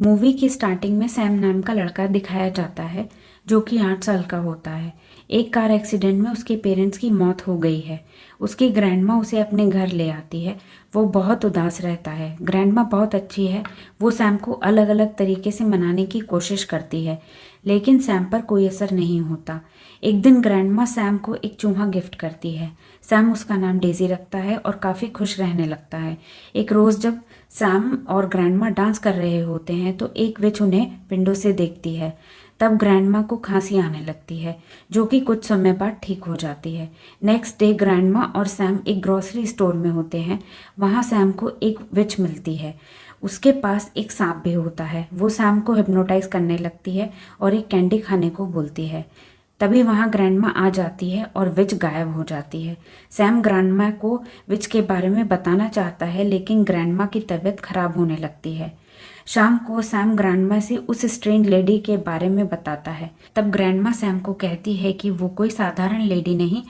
Movie की starting में Sam नाम का लड़का दिखाया जाता है जो कि 8 साल का होता है। एक कार एक्सीडेंट में उसके पेरेंट्स की मौत हो गई है। उसकी ग्रैंडमा उसे अपने घर ले आती है। वो बहुत उदास रहता है। ग्रैंडमा बहुत अच्छी है। वो सैम को अलग अलग तरीके से मनाने की कोशिश करती है, लेकिन सैम पर कोई असर नहीं होता। एक दिन ग्रैंडमा सैम को एक चूहा गिफ्ट करती है। सैम उसका नाम डेजी रखता है और काफ़ी खुश रहने लगता है। एक रोज़ जब सैम और ग्रैंडमा डांस कर रहे होते हैं तो एक विच उन्हें विंडो से देखती है। तब ग्रैंडमा को खांसी आने लगती है, जो कि कुछ समय बाद ठीक हो जाती है। नेक्स्ट डे ग्रैंडमा और सैम एक ग्रोसरी स्टोर में होते हैं। वहाँ सैम को एक विच मिलती है। उसके पास एक सांप भी होता है। वो सैम को हिप्नोटाइज करने लगती है और एक कैंडी खाने को बोलती है। तभी वहाँ ग्रैंडमा आ जाती है और विच गायब हो जाती है। सैम ग्रैंडमा को विच के बारे में बताना चाहता है, लेकिन ग्रैंडमा की तबीयत खराब होने लगती है। शाम को सैम ग्रैंडमा से उस स्ट्रेंज लेडी के बारे में बताता है। तब ग्रैंडमा सैम को कहती है कि वो कोई साधारण लेडी नहीं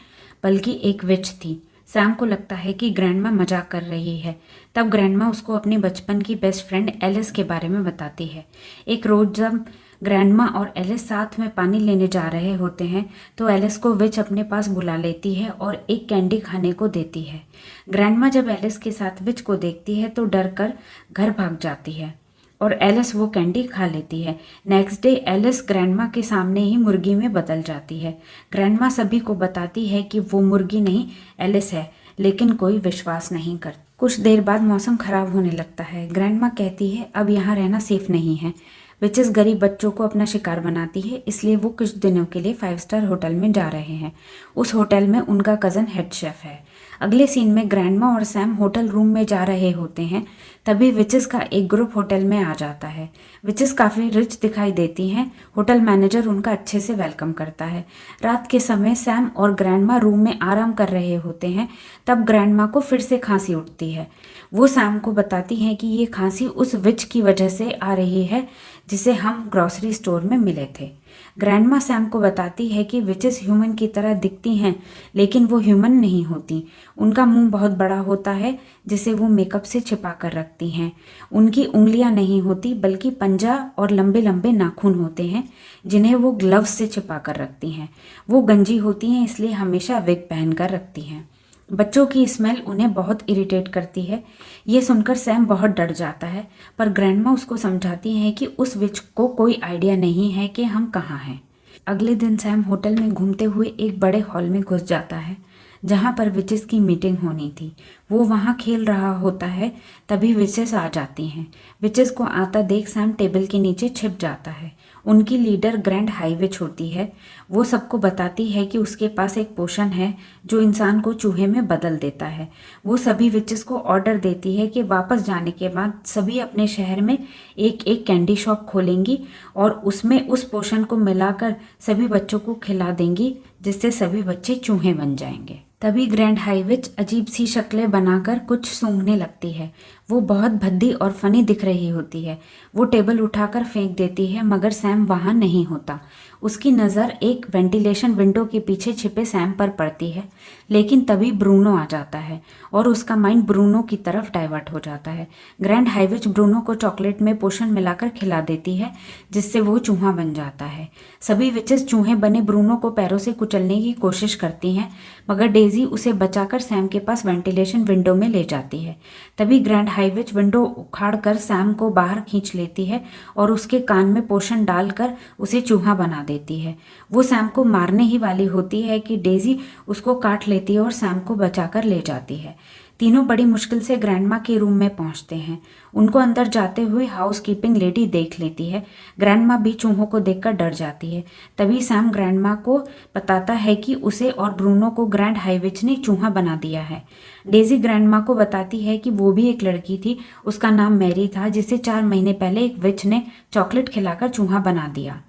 बल्कि एक विच थी। सैम को लगता है कि ग्रैंडमा मजाक कर रही है। तब ग्रैंडमा उसको अपनी बचपन की बेस्ट फ्रेंड एलिस के बारे में बताती है। एक रोज जब ग्रैंडमा और एलिस साथ में पानी लेने जा रहे होते हैं तो एलिस को विच अपने पास बुला लेती है और एक कैंडी खाने को देती है। ग्रैंडमा जब एलिस के साथ विच को देखती है तो डर कर घर भाग जाती है और एलिस वो कैंडी खा लेती है। नेक्स्ट डे एलिस ग्रैंडमा के सामने ही मुर्गी में बदल जाती है। ग्रैंडमा सभी को बताती है कि वो मुर्गी नहीं एलिस है, लेकिन कोई विश्वास नहीं करता। कुछ देर बाद मौसम खराब होने लगता है। ग्रैंडमा कहती है अब यहाँ रहना सेफ नहीं है। विचेस गरीब बच्चों को अपना शिकार बनाती है, इसलिए वो कुछ दिनों के लिए 5 स्टार होटल में जा रहे हैं। उस होटल में उनका कज़न हेड शेफ है। अगले सीन में ग्रैंडमा और सैम होटल रूम में जा रहे होते हैं। तभी विचेस का एक ग्रुप होटल में आ जाता है। विचेस काफ़ी रिच दिखाई देती हैं। होटल मैनेजर उनका अच्छे से वेलकम करता है। रात के समय सैम और ग्रैंडमा रूम में आराम कर रहे होते हैं। तब ग्रैंडमा को फिर से खांसी उठती है। वो सैम को बताती हैं कि ये खांसी उस विच की वजह से आ रही है जिसे हम ग्रोसरी स्टोर में मिले थे। ग्रैंडमा सैम को बताती है कि विचेस ह्यूमन की तरह दिखती हैं, लेकिन वो ह्यूमन नहीं होती। उनका मुंह बहुत बड़ा होता है जिसे वो मेकअप से छिपा कर रखती हैं। उनकी उंगलियां नहीं होती बल्कि पंजा और लंबे लंबे नाखून होते हैं जिन्हें वो ग्लव्स से छिपा कर रखती हैं। वो गंजी होती हैं, इसलिए हमेशा विग पहन कर रखती हैं। बच्चों की स्मेल उन्हें बहुत इरिटेट करती है। ये सुनकर सैम बहुत डर जाता है, पर ग्रैंडमा उसको समझाती हैं कि उस विच को कोई आइडिया नहीं है कि हम कहाँ हैं। अगले दिन सैम होटल में घूमते हुए एक बड़े हॉल में घुस जाता है जहाँ पर विचेस की मीटिंग होनी थी। वो वहाँ खेल रहा होता है। तभी विचेस आ जाती हैं। विचेस को आता देख सैम टेबल के नीचे छिप जाता है। उनकी लीडर ग्रैंड हाई विच होती है। वो सबको बताती है कि उसके पास एक पोशन है जो इंसान को चूहे में बदल देता है। वो सभी विचेस को ऑर्डर देती है कि वापस जाने के बाद सभी अपने शहर में एक एक कैंडी शॉप खोलेंगी और उसमें उस पोशन को मिलाकर सभी बच्चों को खिला देंगी, जिससे सभी बच्चे चूहे बन जाएंगे। तभी ग्रैंड हाई विच अजीब सी शक्लें बनाकर कुछ सूंघने लगती है। वो बहुत भद्दी और फनी दिख रही होती है। वो टेबल उठाकर फेंक देती है, मगर सैम वहाँ नहीं होता। उसकी नज़र एक वेंटिलेशन विंडो के पीछे छिपे सैम पर पड़ती है, लेकिन तभी ब्रूनो आ जाता है और उसका माइंड ब्रूनो की तरफ डाइवर्ट हो जाता है। ग्रैंड हाई विच ब्रूनो को चॉकलेट में पोशन मिलाकर खिला देती है, जिससे वो चूहा बन जाता है। सभी विचेस चूहे बने ब्रूनो को पैरों से कुचलने की कोशिश करती हैं, मगर डेजी उसे बचाकर सैम के पास वेंटिलेशन विंडो में ले जाती है। तभी ग्रैंड हाई विच विंडो उखाड़कर सैम को बाहर खींच लेती है और उसके कान में पोशन डालकर उसे चूहा बना देती है। वो सैम को मारने ही वाली होती है कि डेजी उसको काट लेती है और सैम को बचाकर ले जाती है। तीनों बड़ी मुश्किल से ग्रैंडमा के रूम में पहुंचते हैं। उनको अंदर जाते हुए हाउस कीपिंग लेडी देख लेती है। ग्रैंडमा भी चूहों को देखकर डर जाती है। तभी सैम ग्रैंडमा को बताता है कि उसे और ब्रूनो को ग्रैंड हाई विच ने चूहा बना दिया है। डेजी ग्रैंडमा को बताती है कि वो भी एक लड़की थी, उसका नाम मैरी था, जिसे 4 महीने पहले एक विच ने चॉकलेट खिलाकर चूहा बना दिया।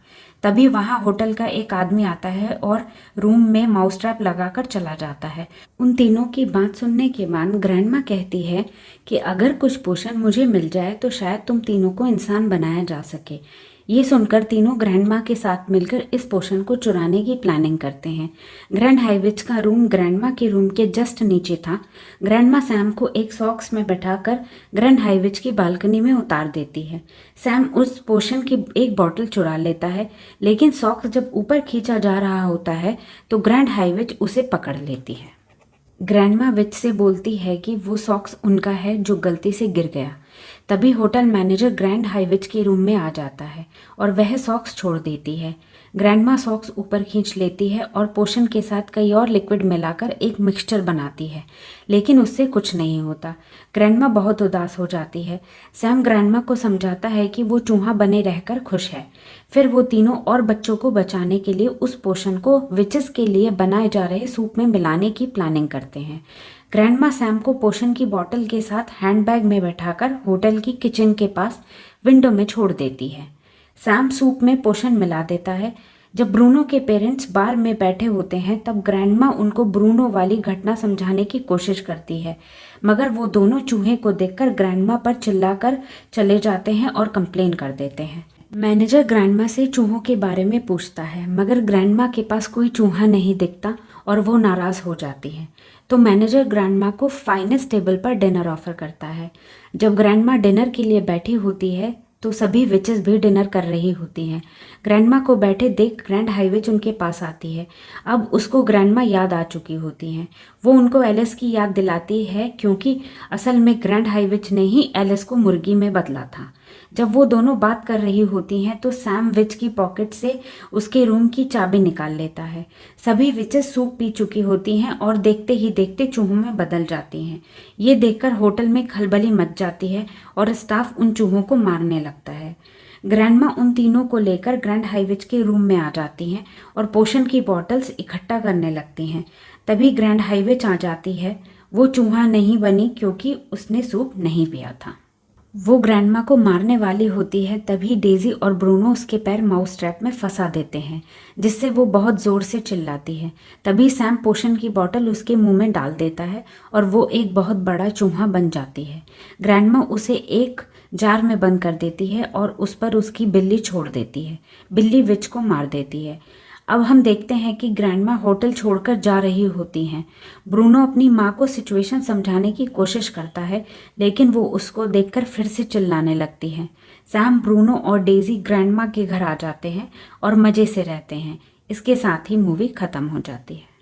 तभी वहाँ होटल का एक आदमी आता है और रूम में माउस ट्रैप लगाकर चला जाता है। उन तीनों की बात सुनने के बाद ग्रैंडमा कहती है कि अगर कुछ पोशन मुझे मिल जाए तो शायद तुम तीनों को इंसान बनाया जा सके। ये सुनकर तीनों ग्रैंड माँ के साथ मिलकर इस पोशन को चुराने की प्लानिंग करते हैं। ग्रैंड हाईविच का रूम ग्रैंड माँ के रूम के जस्ट नीचे था। ग्रैंड माँ सैम को एक सॉक्स में बैठाकर ग्रैंड हाईविच की बालकनी में उतार देती है। सैम उस पोशन की एक बॉटल चुरा लेता है, लेकिन सॉक्स जब ऊपर खींचा जा रहा होता है तो ग्रैंड हाईविच उसे पकड़ लेती है। ग्रैंडमा विच से बोलती है कि वो सॉक्स उनका है जो गलती से गिर गया। तभी होटल मैनेजर ग्रैंड हाईविच के रूम में आ जाता है और वह सॉक्स छोड़ देती है। ग्रैंडमा सॉक्स ऊपर खींच लेती है और पोशन के साथ कई और लिक्विड मिलाकर एक मिक्सचर बनाती है, लेकिन उससे कुछ नहीं होता। ग्रैंडमा बहुत उदास हो जाती है। सैम ग्रैंडमा को समझाता है कि वो चूहा बने रहकर खुश है। फिर वो तीनों और बच्चों को बचाने के लिए उस पोशन को विचेस के लिए बनाए जा रहे सूप में मिलाने की प्लानिंग करते हैं। ग्रैंडमा सैम को पोशन की बोतल के साथ हैंडबैग में बैठाकर होटल की किचन के पास विंडो में छोड़ देती है। सैम सूप में पोशन मिला देता है। जब ब्रूनो के पेरेंट्स बार में बैठे होते हैं तब ग्रैंडमा उनको ब्रूनो वाली घटना समझाने की कोशिश करती है, मगर वो दोनों चूहे को देखकर ग्रैंडमा पर चिल्लाकर चले जाते हैं और कंप्लेन कर देते हैं। मैनेजर ग्रैंडमा से चूहों के बारे में पूछता है, मगर ग्रैंडमा के पास कोई चूहा नहीं दिखता और वो नाराज़ हो जाती है। तो मैनेजर ग्रैंडमा को फाइनेस्ट टेबल पर डिनर ऑफर करता है। जब ग्रैंडमा डिनर के लिए बैठी होती है तो सभी विचेस भी डिनर कर रही होती हैं। ग्रैंडमा को बैठे देख ग्रैंड हाईविच उनके पास आती है। अब उसको ग्रैंडमा याद आ चुकी होती हैं। वो उनको एलिस की याद दिलाती है, क्योंकि असल में ग्रैंड हाईविच ने ही एलिस को मुर्गी में बदला था। जब वो दोनों बात कर रही होती हैं तो सैम विच की पॉकेट से उसके रूम की चाबी निकाल लेता है। सभी विचेस सूप पी चुकी होती हैं और देखते ही देखते चूहों में बदल जाती हैं। ये देखकर होटल में खलबली मच जाती है और स्टाफ उन चूहों को मारने लगता है। ग्रैंडमा उन तीनों को लेकर ग्रैंड हाईविच के रूम में आ जाती हैं और पोशन की बॉटल्स इकट्ठा करने लगती हैं। तभी ग्रैंड हाईविच आ जाती है। वो चूहा नहीं बनी क्योंकि उसने सूप नहीं पिया था। वो ग्रैंडमा को मारने वाली होती है, तभी डेजी और ब्रूनो उसके पैर माउस ट्रैप में फंसा देते हैं, जिससे वो बहुत ज़ोर से चिल्लाती है। तभी सैम पोशन की बोतल उसके मुंह में डाल देता है और वो एक बहुत बड़ा चूहा बन जाती है। ग्रैंडमा उसे एक जार में बंद कर देती है और उस पर उसकी बिल्ली छोड़ देती है। बिल्ली विच को मार देती है। अब हम देखते हैं कि ग्रैंडमा होटल छोड़कर जा रही होती हैं। ब्रूनो अपनी माँ को सिचुएशन समझाने की कोशिश करता है, लेकिन वो उसको देखकर फिर से चिल्लाने लगती है। सैम, ब्रूनो और डेजी ग्रैंडमा के घर आ जाते हैं और मज़े से रहते हैं। इसके साथ ही मूवी ख़त्म हो जाती है।